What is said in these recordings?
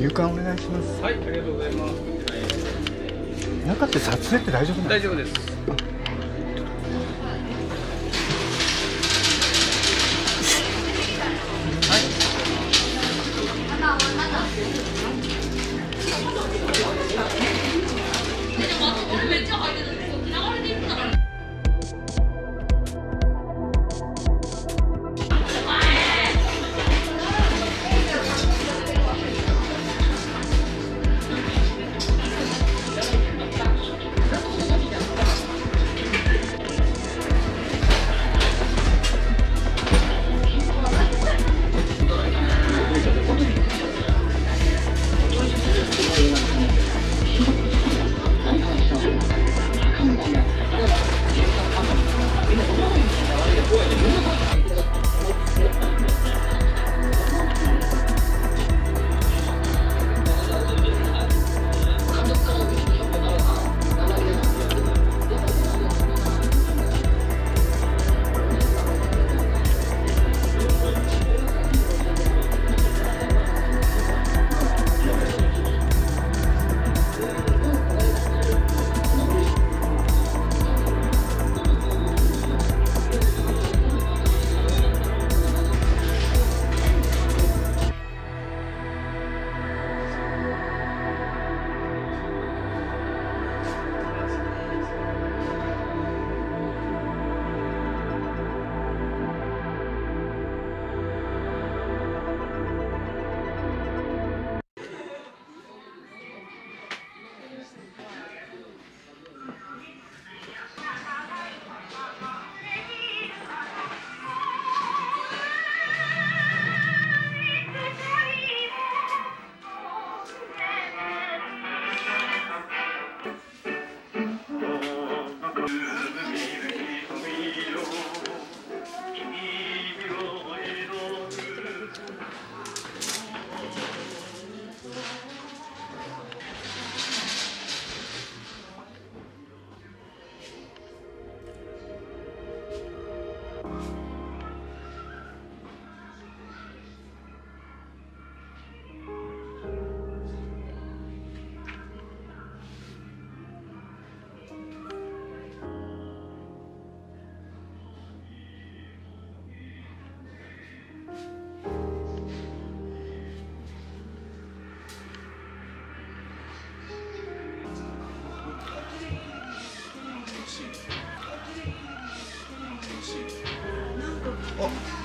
入館お願いします。はい、ありがとうございます。中って撮影って大丈夫なんですか？大丈夫です。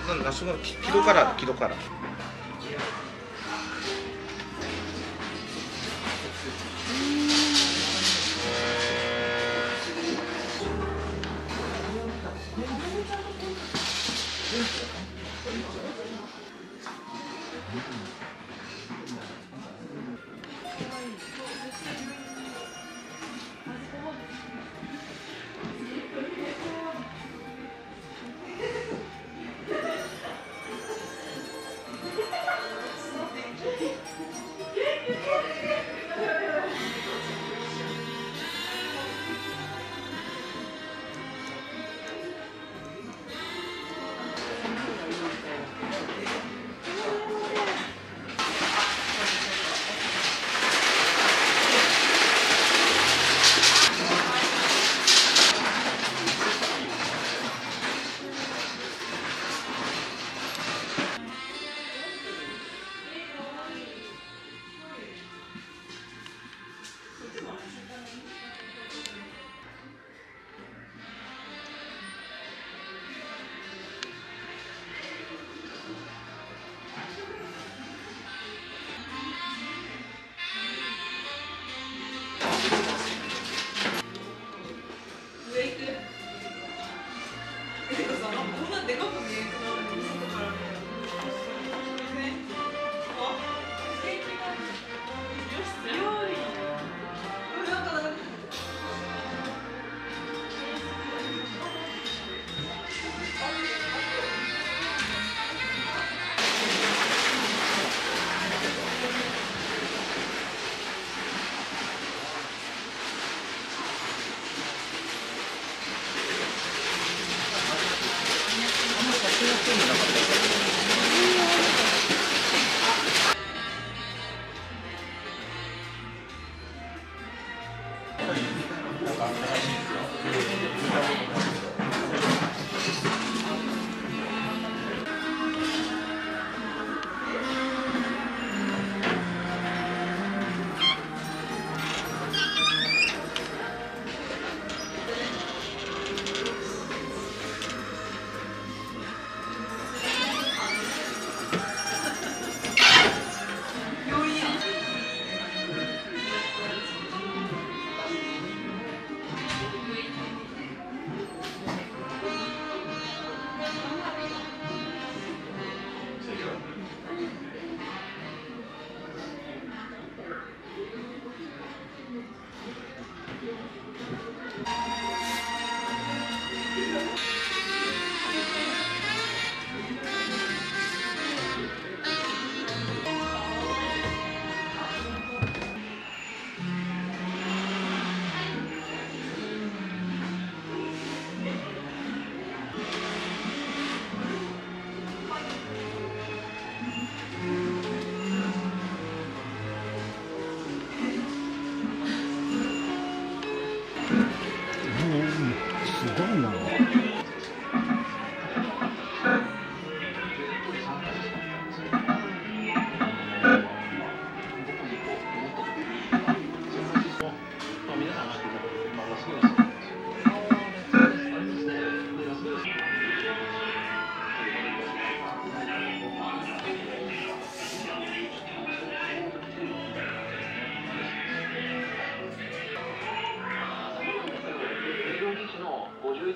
なんだ、その木戸から、木戸から。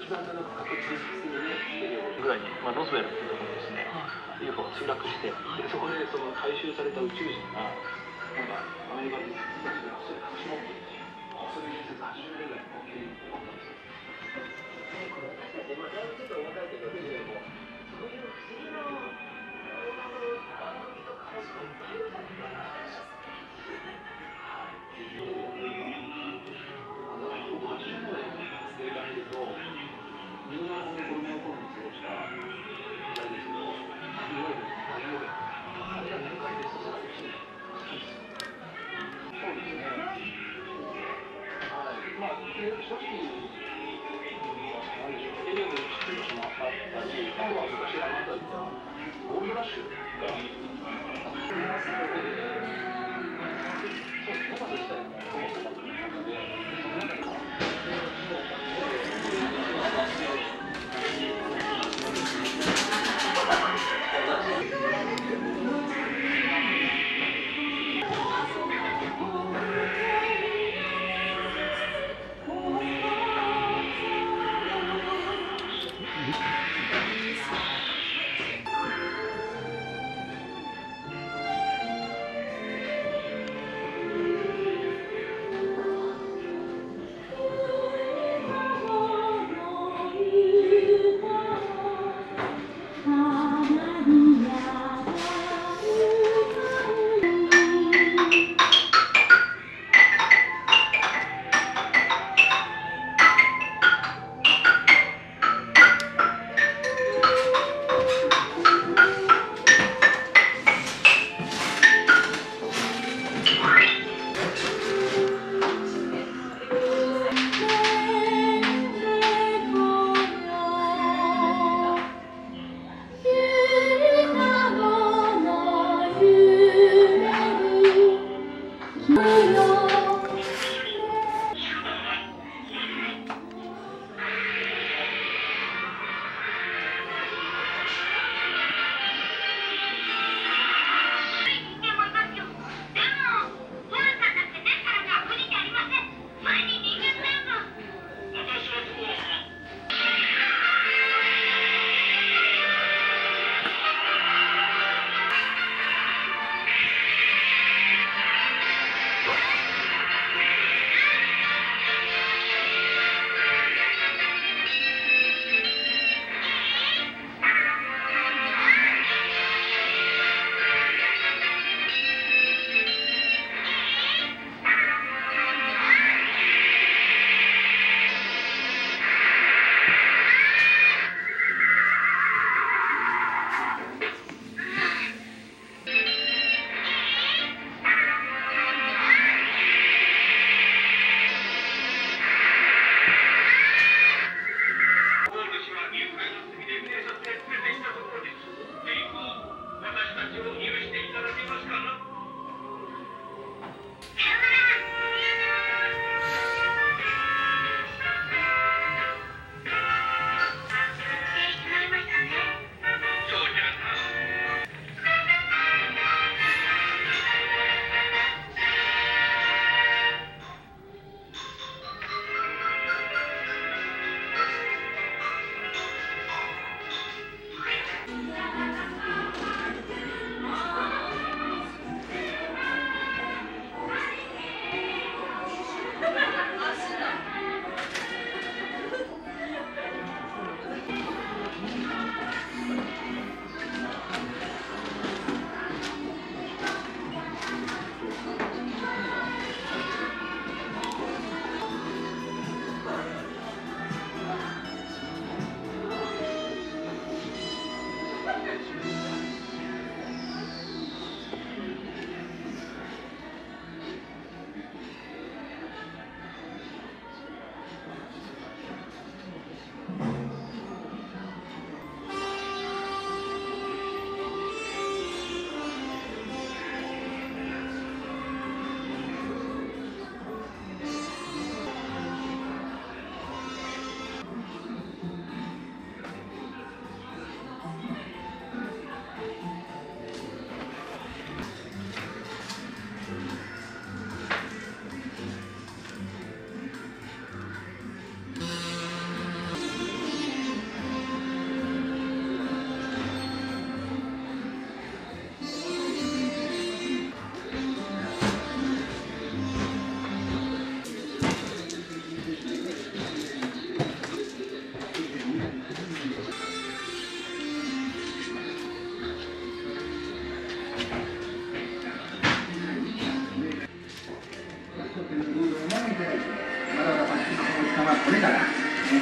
一番長く確実にね、ぐらいに、ロズウェルっていうところですね、UFO が墜落して、でそこでその回収された宇宙人が、なんかアメリカで実はそれ隠し持ってるっていう、そういう伝説80年代に起きったんですよ。だいぶちょっと重たいけど、そういう不思議な番組とかもすごいいっぱいあるんですよ。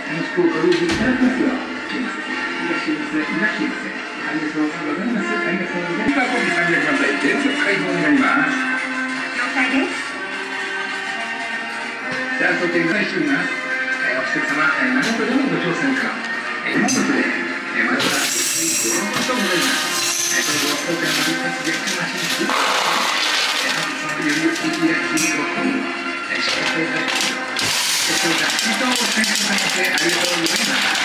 服をご用意いただきますよう、いらっしゃいませ、いらっしゃいませ。ありがとうございます。ありがとうございます。今コンビ300番台連続開放になります。了解です。じゃあ、当店開始します。お客様、マナトでのご乗船か、マナトで、マナトがご覧とございます。それでは、当店の一発でかましにし、本日のよりおきや日々を込み、しっかりといただきます。それでは、水筒をお願いします。ありがとうございます。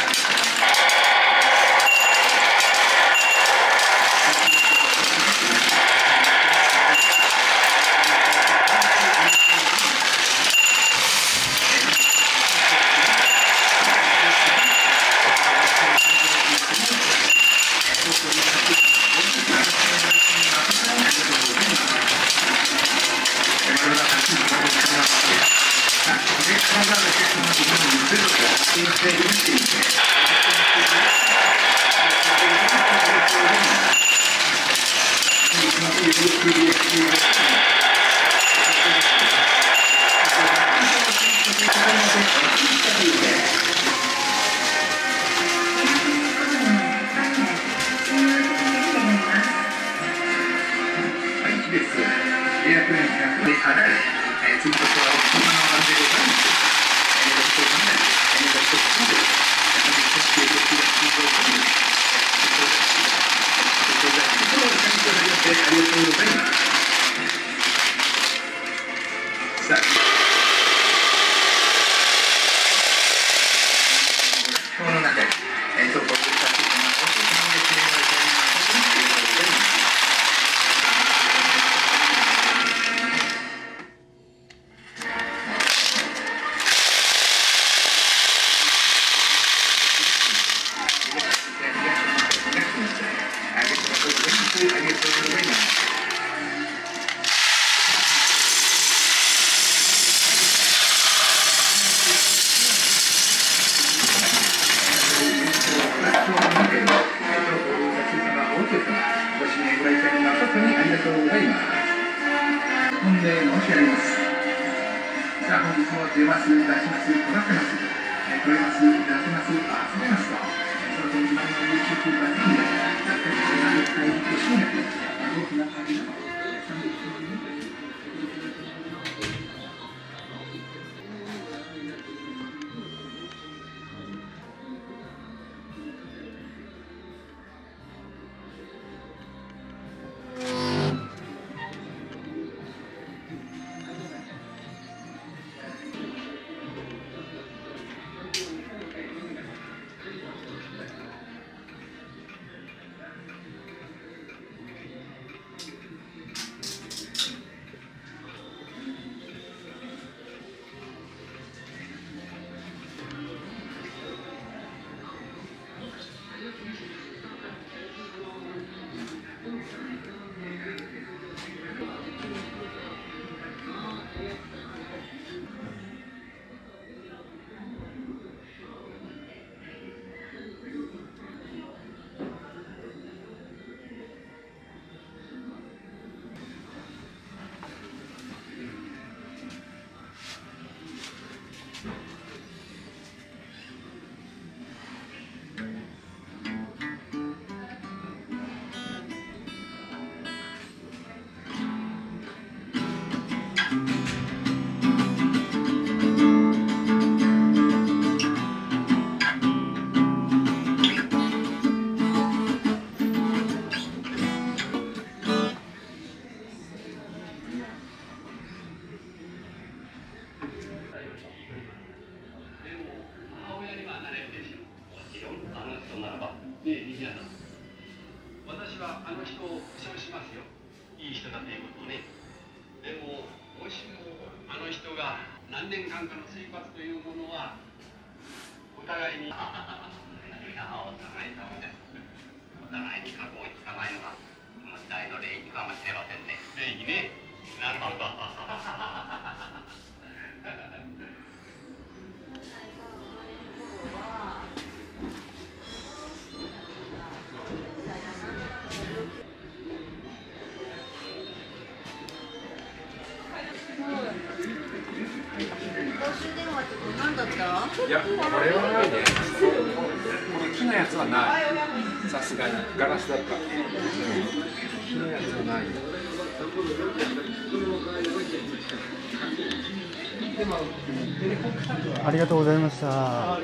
私はあの人を保証しますよ。いい人だということをね。でももしもあの人が何年間かの生活というものはお互いにお互いに過去をつかないのが問題の礼儀かもしれませんね。礼儀ね。なるほど。どう充電話ってこれ何だった？いや、これはないね。この木のやつはない。さすがにガラスだった。木のやつはない。ありがとうございました。